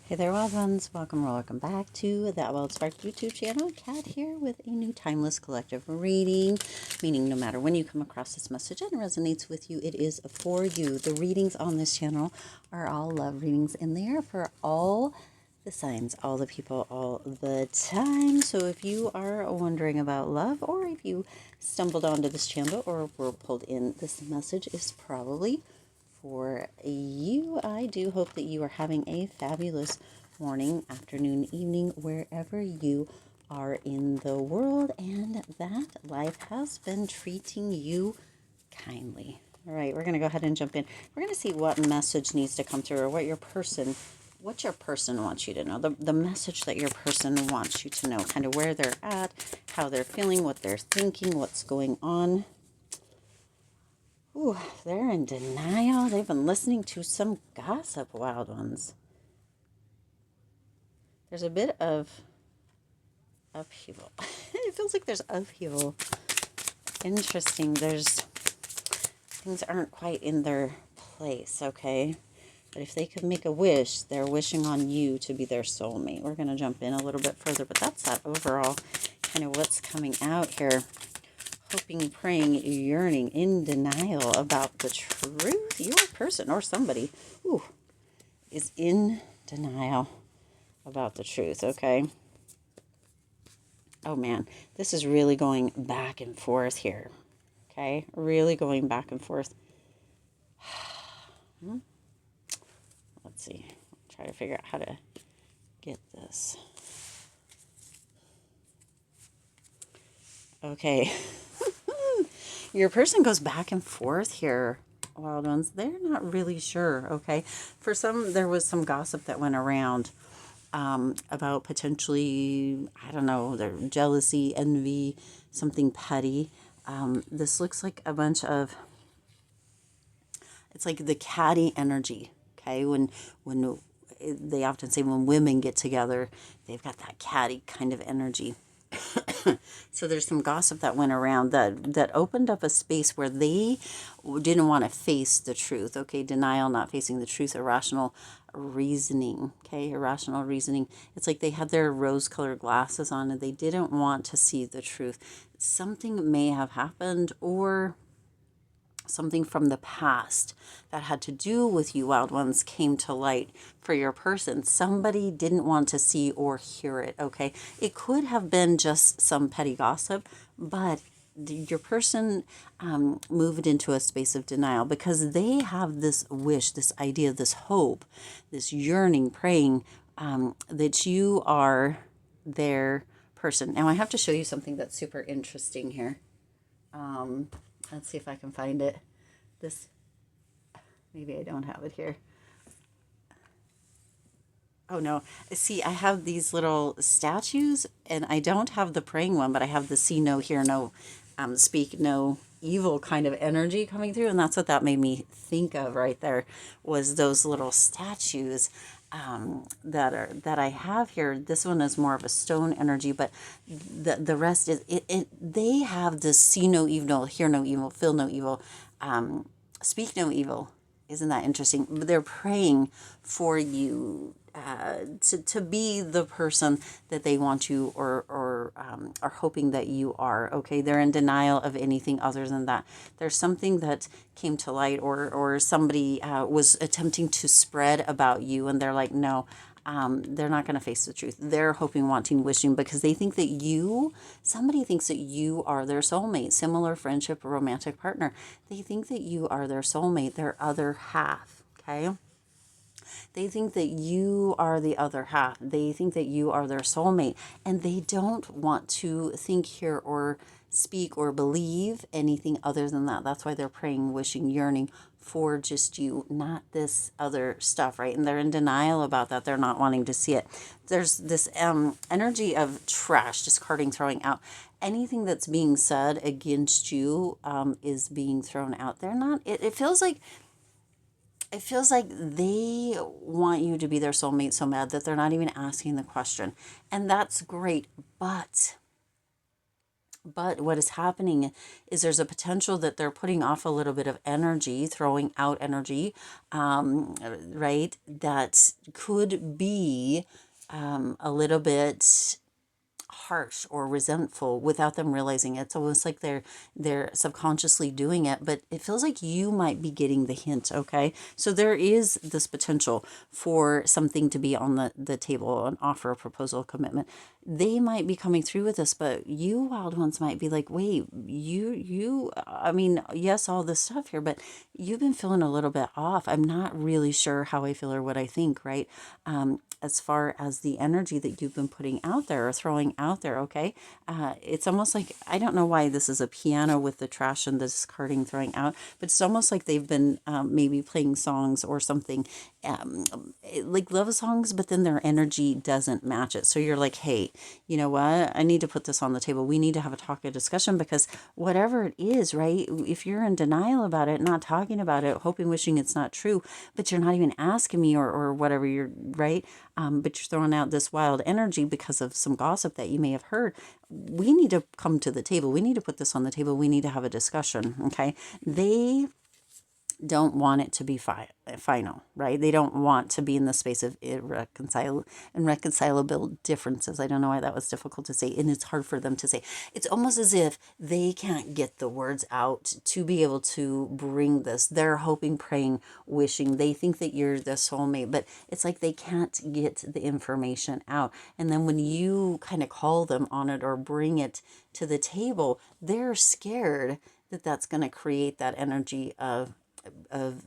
Hey there, wild ones. Welcome or welcome back to That Wild Spark YouTube channel. Kat here with a new timeless collective reading, meaning no matter when you come across this message and it resonates with you, it is for you. The readings on this channel are all love readings, and they are for all the signs, all the people, all the time. So if you are wondering about love, or if you stumbled onto this channel or were pulled in, this message is probably for you. I do hope that you are having a fabulous morning, afternoon, evening, wherever you are in the world, and that life has been treating you kindly. All right, we're going to go ahead and jump in. We're going to see what message needs to come through, or what your person wants you to know, the message that your person wants you to know, kind of where they're at, how they're feeling, what they're thinking, what's going on. Ooh, they're in denial. They've been listening to some gossip, wild ones. There's a bit of upheaval. It feels like there's upheaval. Interesting. Things aren't quite in their place, okay? But if they could make a wish, they're wishing on you to be their soulmate. We're going to jump in a little bit further, but that's that overall kind of what's coming out here. Hoping, praying, yearning, in denial about the truth. Your person or somebody is in denial about the truth, okay? Oh man, this is really going back and forth here, okay? Really going back and forth. Let's see. Try to figure out how to get this. Okay. Your person goes back and forth here, wild ones. They're not really sure, okay? For some, there was some gossip that went around about potentially, I don't know, their jealousy, envy, something petty. This looks like a bunch of, it's like the catty energy, okay? When they often say when women get together, they've got that catty kind of energy. So there's some gossip that went around that opened up a space where they didn't want to face the truth. Okay, denial, not facing the truth, irrational reasoning. Okay, irrational reasoning. It's like they had their rose-colored glasses on and they didn't want to see the truth. Something may have happened, or something from the past that had to do with you, wild ones, came to light for your person. Somebody didn't want to see or hear it, okay? It could have been just some petty gossip, but your person moved into a space of denial because they have this wish, this idea, this hope, this yearning, praying that you are their person. Now I have to show you something that's super interesting here. Let's see if I can find it. Maybe I don't have it here. Oh no. See, I have these little statues and I don't have the praying one, but I have the see no, hear no, speak no evil kind of energy coming through. And that's what that made me think of right there, was those little statues that I have here. This one is more of a stone energy, but the rest is they have this see no evil, hear no evil, feel no evil, speak no evil. Isn't that interesting? They're praying for you to be the person that they want you, or are hoping that you are. Okay, they're in denial of anything other than that. There's something that came to light, or somebody was attempting to spread about you, and they're like, no. They're not going to face the truth. They're hoping, wanting, wishing, because they think that somebody thinks that you are their soulmate, similar friendship, romantic partner. They think that you are their soulmate, their other half, okay? They think that you are the other half. They think that you are their soulmate, and they don't want to think, hear, or speak or believe anything other than that. That's why they're praying, wishing, yearning for just you, not this other stuff, right? And they're in denial about that. They're not wanting to see it. There's this energy of trash, discarding, throwing out. Anything that's being said against you is being thrown out. They're not, it feels like they want you to be their soulmate so bad that they're not even asking the question. And that's great, but But what is happening is there's a potential that they're putting off a little bit of energy, throwing out energy, right? That could be a little bit harsh or resentful without them realizing it. It's almost like they're subconsciously doing it, but it feels like you might be getting the hint. Okay, so there is this potential for something to be on the table, an offer, a proposal, a commitment. They might be coming through with this, but you wild ones might be like, wait, I mean, yes, all this stuff here, but you've been feeling a little bit off. I'm not really sure how I feel or what I think, right? As far as the energy that you've been putting out there or throwing out there, okay? It's almost like, I don't know why this is a piano with the trash and the discarding, throwing out, but it's almost like they've been maybe playing songs or something, like love songs, but then their energy doesn't match it. So you're like, hey, you know what? I need to put this on the table. We need to have a talk, a discussion, because whatever it is, right? If you're in denial about it, not talking about it, hoping, wishing it's not true, but you're not even asking me or whatever, you're right. But you're throwing out this wild energy because of some gossip that you may have heard. We need to come to the table. We need to put this on the table. We need to have a discussion. Okay. They don't want it to be final, right? They don't want to be in the space of irreconcilable differences. I don't know why that was difficult to say, and it's hard for them to say. It's almost as if they can't get the words out to be able to bring this. They're hoping, praying, wishing. They think that you're the soulmate, but it's like they can't get the information out. And then when you kind of call them on it or bring it to the table, they're scared that that's going to create that energy of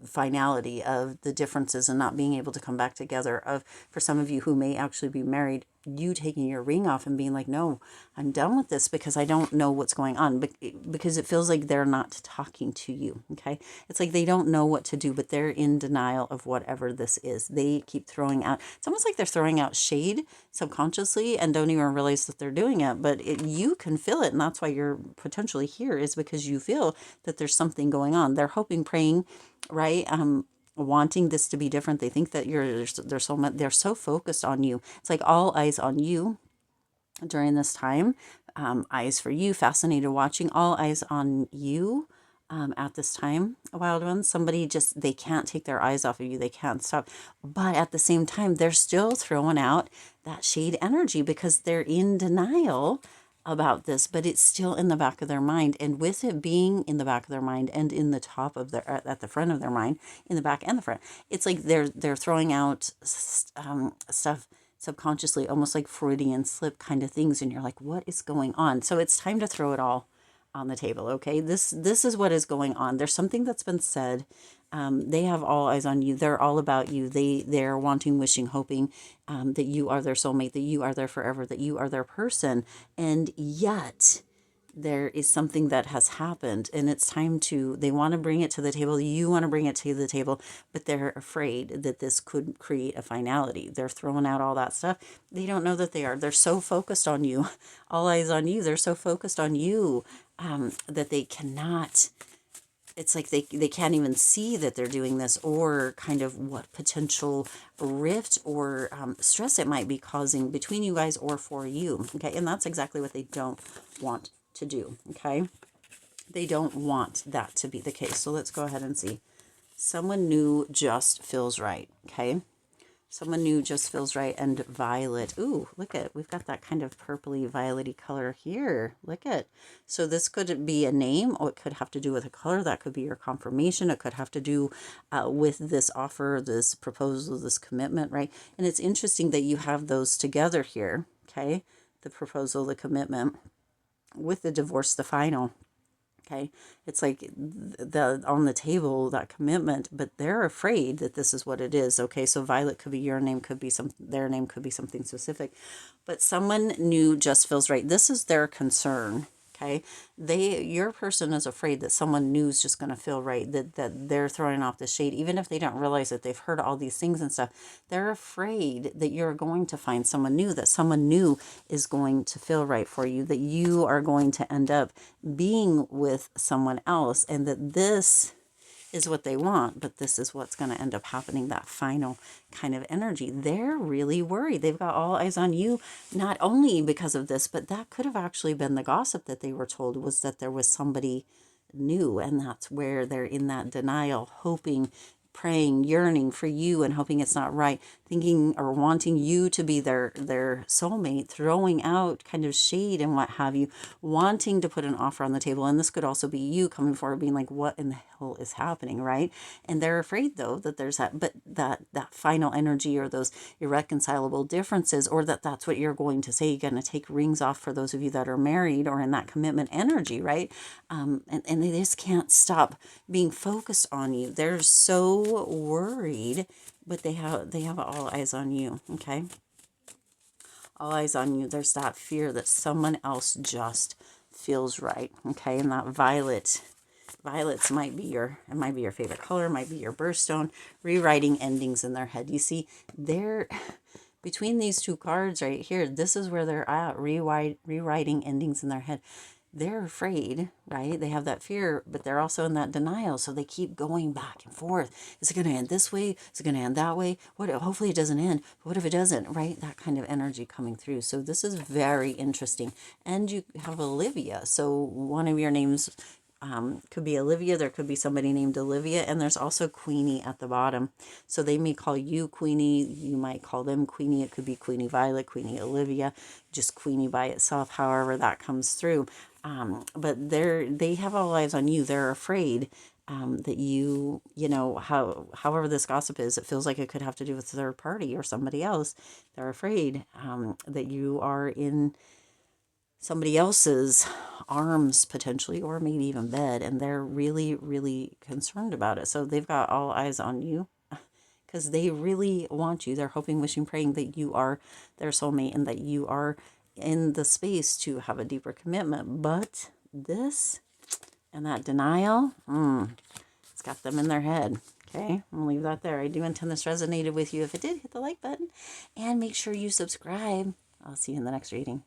finality, of the differences and not being able to come back together, of, for some of you who may actually be married, you taking your ring off and being like, no, I'm done with this because I don't know what's going on, because it feels like they're not talking to you. Okay. It's like they don't know what to do, but they're in denial of whatever this is. They keep throwing out, it's almost like they're throwing out shade subconsciously and don't even realize that they're doing it, but you can feel it. And that's why you're potentially here, is because you feel that there's something going on. They're hoping, praying, right? Wanting this to be different. They think that they're so focused on you. It's like all eyes on you during this time. Eyes for you, fascinated watching, all eyes on you. At this time, wild ones, somebody just, they can't take their eyes off of you. They can't stop. But at the same time, they're still throwing out that shade energy because they're in denial about this, but it's still in the back of their mind. And with it being in the back of their mind and in the top of their, at the front of their mind, in the back and the front, it's like they're throwing out stuff subconsciously, almost like Freudian slip kind of things. And you're like, what is going on? So it's time to throw it all on the table. Okay. This is what is going on. There's something that's been said. They have all eyes on you. They're all about you. They're wanting, wishing, hoping, that you are their soulmate, that you are there forever, that you are their person. And yet there is something that has happened, and it's time to, they want to bring it to the table. You want to bring it to the table, but they're afraid that this could create a finality. They're throwing out all that stuff. They don't know that they are. They're so focused on you, all eyes on you. They're so focused on you, that they cannot, it's like they can't even see that they're doing this, or kind of what potential rift or stress it might be causing between you guys or for you. Okay. And that's exactly what they don't want to do. Okay. They don't want that to be the case. So let's go ahead and see. Someone new just feels right. Okay. Someone new just feels right. And violet. Ooh, look at, we've got that kind of purpley violety color here. Look at, so this could be a name, or it could have to do with a color. That could be your confirmation. It could have to do with this offer, this proposal, this commitment, right? And it's interesting that you have those together here. Okay. The proposal, the commitment with the divorce, the final. Okay. It's like the on the table, that commitment, but they're afraid that this is what it is. Okay. So violet could be your name, could be their name could be something specific, but someone new just feels right. This is their concern. Okay. Your person is afraid that someone new is just going to feel right, that they're throwing off the shade, even if they don't realize it. They've heard all these things and stuff. They're afraid that you're going to find someone new, that someone new is going to feel right for you, that you are going to end up being with someone else, and that this is what they want, but this is what's going to end up happening, that final kind of energy. They're really worried. They've got all eyes on you, not only because of this, but that could have actually been the gossip that they were told, was that there was somebody new, and that's where they're in that denial, hoping, praying, yearning for you and hoping it's not right, thinking or wanting you to be their soulmate, throwing out kind of shade and what have you, wanting to put an offer on the table. And this could also be you coming forward being like, what in the hell is happening, right? And they're afraid though that there's that final energy, or those irreconcilable differences, or that's what you're going to say. You're going to take rings off for those of you that are married or in that commitment energy, right? And they just can't stop being focused on you. They're so worried, but they have all eyes on you. Okay, all eyes on you. There's that fear that someone else just feels right. Okay, and that violets might be your favorite color, might be your birthstone. Rewriting endings in their head. You see, they're between these two cards right here. This is where they're at, rewriting endings in their head. They're afraid, right? They have that fear, but they're also in that denial. So they keep going back and forth. Is it going to end this way? Is it going to end that way? What? Hopefully it doesn't end. But what if it doesn't, right? That kind of energy coming through. So this is very interesting. And you have Olivia. So one of your names could be Olivia. There could be somebody named Olivia. And there's also Queenie at the bottom. So they may call you Queenie. You might call them Queenie. It could be Queenie Violet, Queenie Olivia, just Queenie by itself, however that comes through. But they have all eyes on you. They're afraid that you know, however this gossip is, it feels like it could have to do with a third party or somebody else. They're afraid that you are in somebody else's arms potentially, or maybe even bed, and they're really, really concerned about it. So they've got all eyes on you because they really want you. They're hoping, wishing, praying that you are their soulmate and that you are in the space to have a deeper commitment. But this and that denial, it's got them in their head. Okay, I'm gonna leave that there. I do intend this resonated with you. If it did, hit the like button and make sure you subscribe. I'll see you in the next reading.